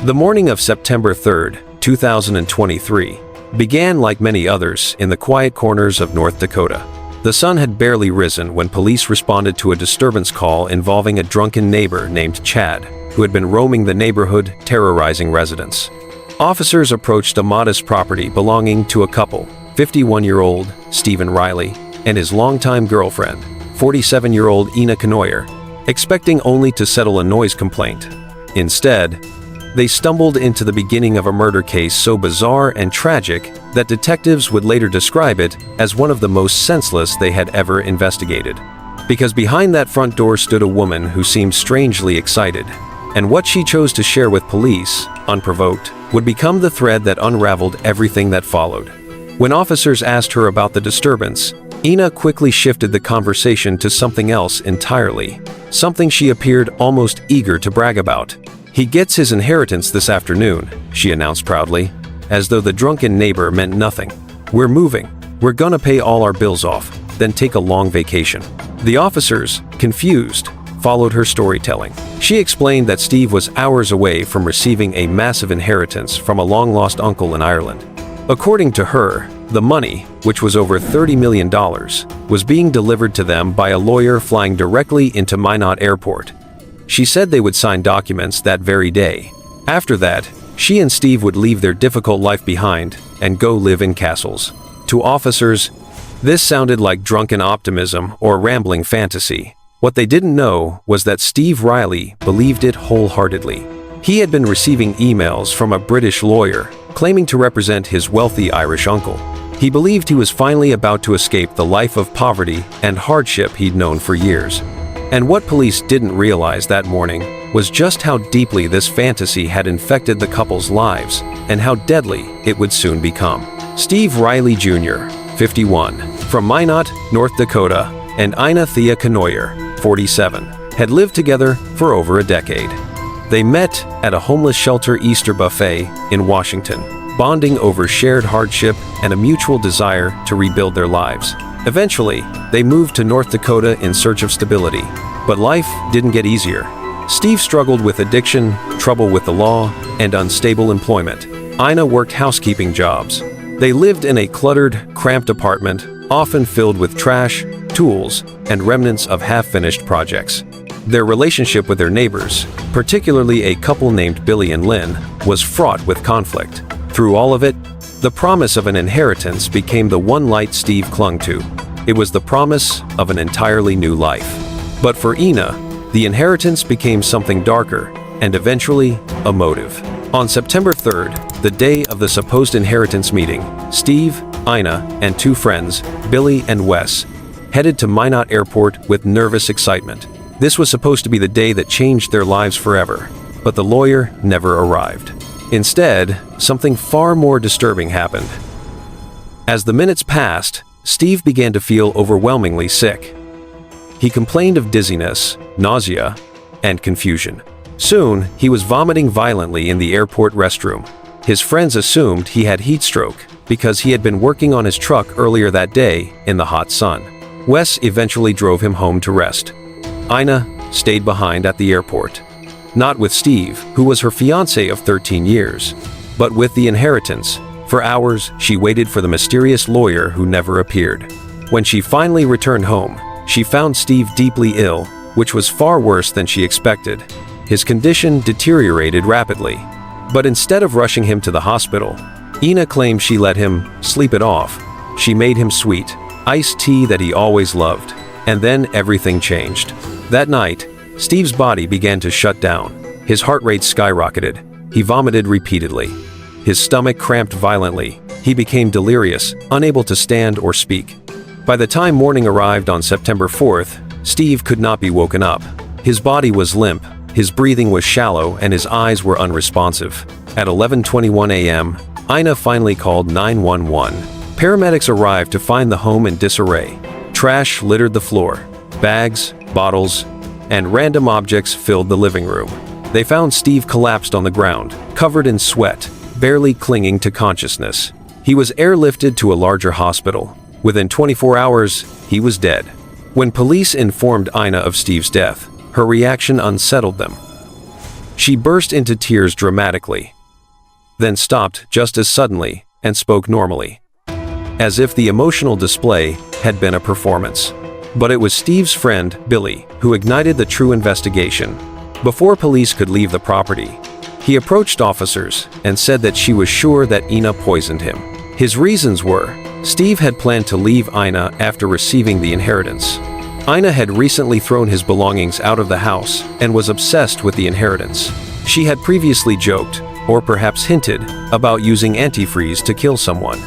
The morning of September 3rd, 2023, began like many others in the quiet corners of North Dakota. The sun had barely risen when police responded to a disturbance call involving a drunken neighbor named Chad, who had been roaming the neighborhood, terrorizing residents. Officers approached a modest property belonging to a couple, 51-year-old Stephen Riley and his longtime girlfriend, 47-year-old Thea Kenoyer, expecting only to settle a noise complaint. Instead, they stumbled into the beginning of a murder case so bizarre and tragic that detectives would later describe it as one of the most senseless they had ever investigated. Because behind that front door stood a woman who seemed strangely excited, and what she chose to share with police, unprovoked, would become the thread that unraveled everything that followed. When officers asked her about the disturbance, Thea quickly shifted the conversation to something else entirely, something she appeared almost eager to brag about. "He gets his inheritance this afternoon," she announced proudly, as though the drunken neighbor meant nothing. "We're moving. We're gonna pay all our bills off, then take a long vacation." The officers, confused, followed her storytelling. She explained that Steve was hours away from receiving a massive inheritance from a long-lost uncle in Ireland. According to her, the money, which was over $30 million, was being delivered to them by a lawyer flying directly into Minot Airport. She said they would sign documents that very day. After that, she and Steve would leave their difficult life behind and go live in castles. To officers, this sounded like drunken optimism or rambling fantasy. What they didn't know was that Steve Riley believed it wholeheartedly. He had been receiving emails from a British lawyer claiming to represent his wealthy Irish uncle. He believed he was finally about to escape the life of poverty and hardship he'd known for years. And what police didn't realize that morning was just how deeply this fantasy had infected the couple's lives and how deadly it would soon become. Steve Riley Jr., 51, from Minot, North Dakota, and Thea Kenoyer, 47, had lived together for over a decade. They met at a homeless shelter Easter buffet in Washington, bonding over shared hardship and a mutual desire to rebuild their lives. Eventually, they moved to North Dakota in search of stability, but life didn't get easier. Steve struggled with addiction, trouble with the law, and unstable employment. Thea worked housekeeping jobs. They lived in a cluttered, cramped apartment, often filled with trash, tools, and remnants of half-finished projects. Their relationship with their neighbors, particularly a couple named Billy and Lynn, was fraught with conflict. Through all of it, the promise of an inheritance became the one light Steve clung to. It was the promise of an entirely new life. But for Thea, the inheritance became something darker, and eventually, a motive. On September 3rd, the day of the supposed inheritance meeting, Steve, Thea, and two friends, Billy and Wes, headed to Minot Airport with nervous excitement. This was supposed to be the day that changed their lives forever, but the lawyer never arrived. Instead, something far more disturbing happened. As the minutes passed, Steve began to feel overwhelmingly sick. He complained of dizziness, nausea, and confusion. Soon, he was vomiting violently in the airport restroom. His friends assumed he had heat stroke because he had been working on his truck earlier that day in the hot sun. Wes eventually drove him home to rest. Thea stayed behind at the airport. Not with Steve, who was her fiancé of 13 years, but with the inheritance. For hours, she waited for the mysterious lawyer who never appeared. When she finally returned home, she found Steve deeply ill, which was far worse than she expected. His condition deteriorated rapidly. But instead of rushing him to the hospital, Thea claimed she let him sleep it off. She made him sweet, iced tea that he always loved. And then everything changed. That night, Steve's body began to shut down. His heart rate skyrocketed. He vomited repeatedly. His stomach cramped violently. He became delirious, unable to stand or speak. By the time morning arrived on September 4th, Steve could not be woken up. His body was limp, his breathing was shallow, and his eyes were unresponsive. At 11:21 a.m., Thea finally called 911. Paramedics arrived to find the home in disarray. Trash littered the floor. Bags, bottles, and random objects filled the living room. They found Steve collapsed on the ground, covered in sweat, barely clinging to consciousness. He was airlifted to a larger hospital. Within 24 hours, he was dead. When police informed Thea of Steve's death, her reaction unsettled them. She burst into tears dramatically, then stopped just as suddenly and spoke normally, as if the emotional display had been a performance. But it was Steve's friend, Billy, who ignited the true investigation. Before police could leave the property, he approached officers and said that she was sure that Ina poisoned him. His reasons were, Steve had planned to leave Ina after receiving the inheritance. Ina had recently thrown his belongings out of the house and was obsessed with the inheritance. She had previously joked, or perhaps hinted, about using antifreeze to kill someone.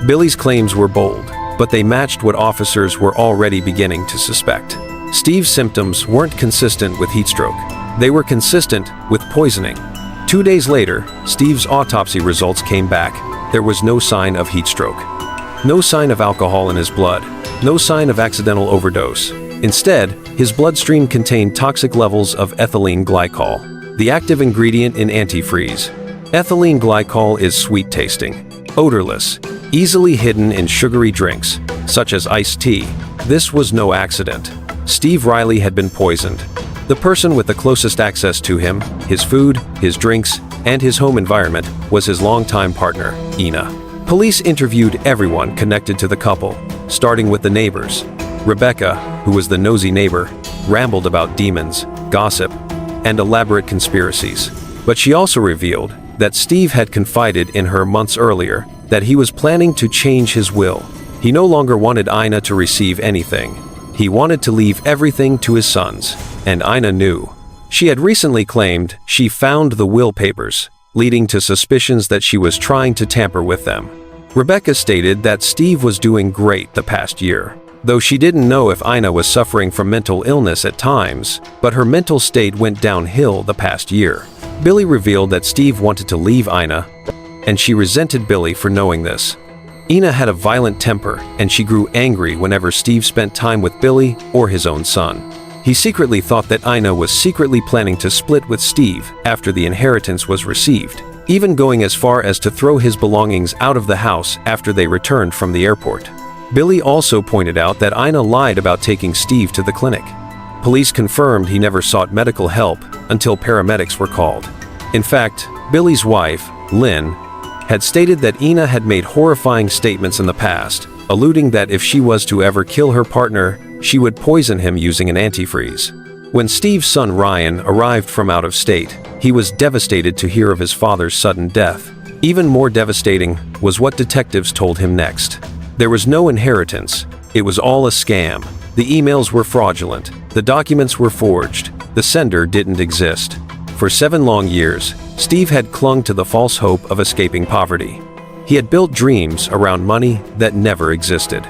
Billy's claims were bold, but they matched what officers were already beginning to suspect. Steve's symptoms weren't consistent with heatstroke. They were consistent with poisoning. 2 days later, Steve's autopsy results came back. There was no sign of heatstroke. No sign of alcohol in his blood. No sign of accidental overdose. Instead, his bloodstream contained toxic levels of ethylene glycol, the active ingredient in antifreeze. Ethylene glycol is sweet-tasting, odorless, easily hidden in sugary drinks, such as iced tea. This was no accident. Steve Riley had been poisoned. The person with the closest access to him, his food, his drinks, and his home environment, was his longtime partner, Ina. Police interviewed everyone connected to the couple, starting with the neighbors. Rebecca, who was the nosy neighbor, rambled about demons, gossip, and elaborate conspiracies. But she also revealed that Steve had confided in her months earlier that he was planning to change his will. He no longer wanted Ina to receive anything. He wanted to leave everything to his sons, and Ina knew. She had recently claimed she found the will papers, leading to suspicions that she was trying to tamper with them. Rebecca stated that Steve was doing great the past year, though she didn't know if Ina was suffering from mental illness at times, but her mental state went downhill the past year. Billy revealed that Steve wanted to leave Ina, and she resented Billy for knowing this. Ina had a violent temper, and she grew angry whenever Steve spent time with Billy or his own son. He secretly thought that Ina was secretly planning to split with Steve after the inheritance was received, even going as far as to throw his belongings out of the house after they returned from the airport. Billy also pointed out that Ina lied about taking Steve to the clinic. Police confirmed he never sought medical help until paramedics were called. In fact, Billy's wife, Lynn, had stated that Ina had made horrifying statements in the past, alluding that if she was to ever kill her partner, she would poison him using an antifreeze. When Steve's son Ryan arrived from out of state, he was devastated to hear of his father's sudden death. Even more devastating was what detectives told him next. There was no inheritance. It was all a scam. The emails were fraudulent. The documents were forged. The sender didn't exist. For 7 long years, Steve had clung to the false hope of escaping poverty. He had built dreams around money that never existed.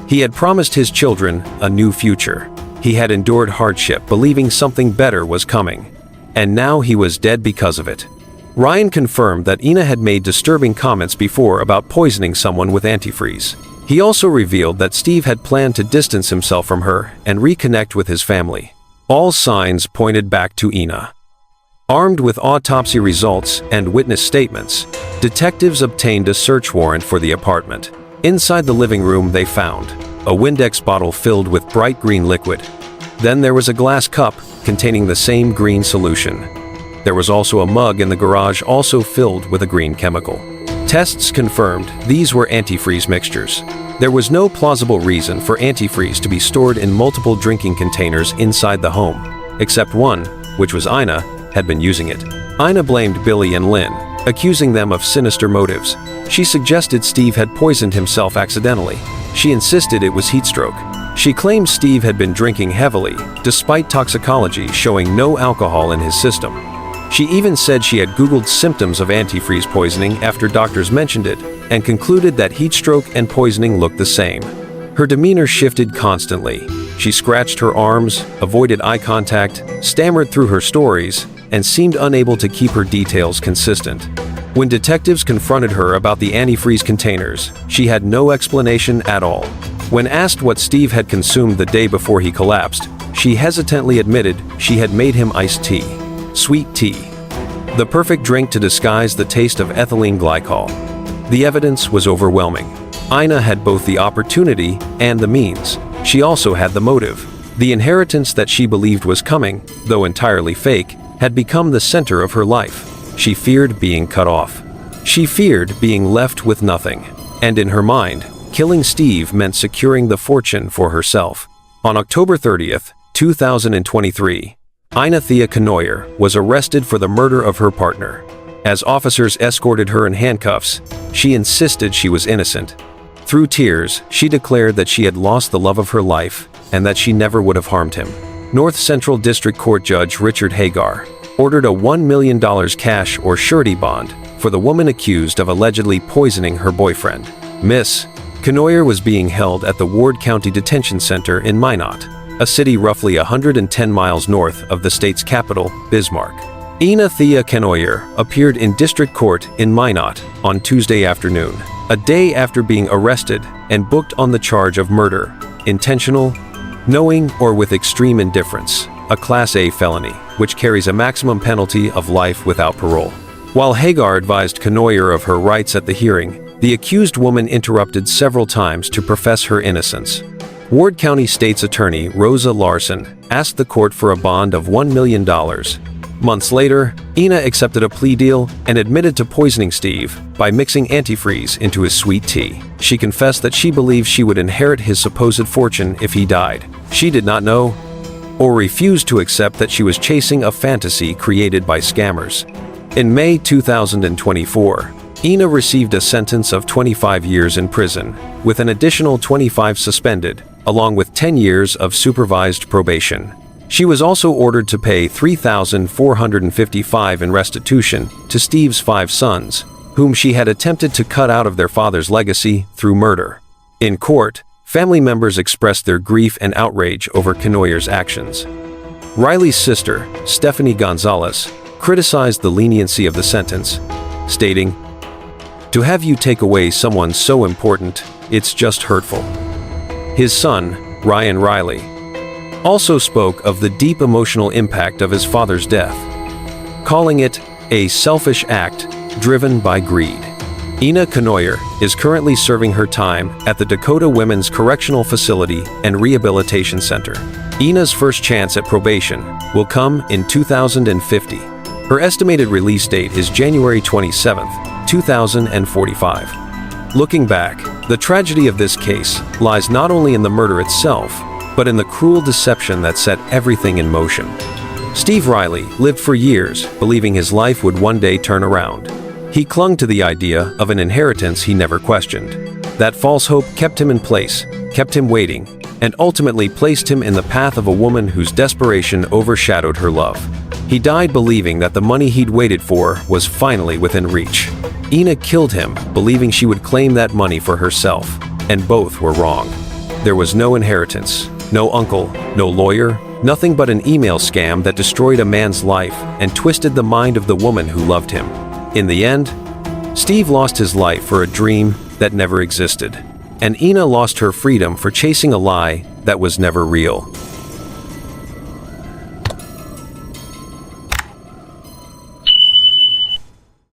He had promised his children a new future. He had endured hardship believing something better was coming. And now he was dead because of it. Ryan confirmed that Ina had made disturbing comments before about poisoning someone with antifreeze. He also revealed that Steve had planned to distance himself from her and reconnect with his family. All signs pointed back to Ina. Armed with autopsy results and witness statements, detectives obtained a search warrant for the apartment. Inside the living room they found a Windex bottle filled with bright green liquid. Then there was a glass cup containing the same green solution. There was also a mug in the garage also filled with a green chemical. Tests confirmed these were antifreeze mixtures. There was no plausible reason for antifreeze to be stored in multiple drinking containers inside the home, except one, which was Ina, had been using it. Ina blamed Billy and Lynn, accusing them of sinister motives. She suggested Steve had poisoned himself accidentally. She insisted it was heatstroke. She claimed Steve had been drinking heavily, despite toxicology showing no alcohol in his system. She even said she had Googled symptoms of antifreeze poisoning after doctors mentioned it, and concluded that heatstroke and poisoning looked the same. Her demeanor shifted constantly. She scratched her arms, avoided eye contact, stammered through her stories, and seemed unable to keep her details consistent. When detectives confronted her about the antifreeze containers, she had no explanation at all. When asked what Steve had consumed the day before he collapsed, she hesitantly admitted she had made him iced tea. Sweet tea. The perfect drink to disguise the taste of ethylene glycol. The evidence was overwhelming. Ina had both the opportunity and the means. She also had the motive. The inheritance that she believed was coming, though entirely fake, had become the center of her life. She feared being cut off. She feared being left with nothing. And in her mind, killing Steve meant securing the fortune for herself. On October 30th, 2023, Thea Kenoyer was arrested for the murder of her partner. As officers escorted her in handcuffs, she insisted she was innocent. Through tears, she declared that she had lost the love of her life and that she never would have harmed him. North Central District Court Judge Richard Hagar ordered a $1 million cash or surety bond for the woman accused of allegedly poisoning her boyfriend. Miss Kenoyer was being held at the Ward County Detention Center in Minot, a city roughly 110 miles north of the state's capital, Bismarck. Thea Kenoyer appeared in district court in Minot on Tuesday afternoon, a day after being arrested and booked on the charge of murder, intentional, knowing, or with extreme indifference, a Class A felony, which carries a maximum penalty of life without parole. While Hagar advised Kenoyer of her rights at the hearing, the accused woman interrupted several times to profess her innocence. Ward County State's Attorney Rosa Larson asked the court for a bond of $1 million. Months later, accepted a plea deal and admitted to poisoning Steve by mixing antifreeze into his sweet tea. She confessed that she believed she would inherit his supposed fortune if he died. She did not know or refused to accept that she was chasing a fantasy created by scammers. In May 2024, received a sentence of 25 years in prison, with an additional 25 suspended, along with 10 years of supervised probation. She was also ordered to pay $3,455 in restitution to Steve's 5 sons, whom she had attempted to cut out of their father's legacy through murder. In court, family members expressed their grief and outrage over Kenoyer's actions. Riley's sister, Stephanie Gonzalez, criticized the leniency of the sentence, stating, "To have you take away someone so important, it's just hurtful." His son, Ryan Riley, also spoke of the deep emotional impact of his father's death, calling it a selfish act driven by greed. Kenoyer is currently serving her time at the Dakota Women's Correctional Facility and Rehabilitation Center. Ina's first chance at probation will come in 2050. Her estimated release date is January 27, 2045. Looking back, the tragedy of this case lies not only in the murder itself, but in the cruel deception that set everything in motion. Steve Riley lived for years believing his life would one day turn around. He clung to the idea of an inheritance he never questioned. That false hope kept him in place, kept him waiting, and ultimately placed him in the path of a woman whose desperation overshadowed her love. He died believing that the money he'd waited for was finally within reach. Killed him, believing she would claim that money for herself, and both were wrong. There was no inheritance, no uncle, no lawyer, nothing but an email scam that destroyed a man's life and twisted the mind of the woman who loved him. In the end, Steve lost his life for a dream that never existed, and Ina lost her freedom for chasing a lie that was never real.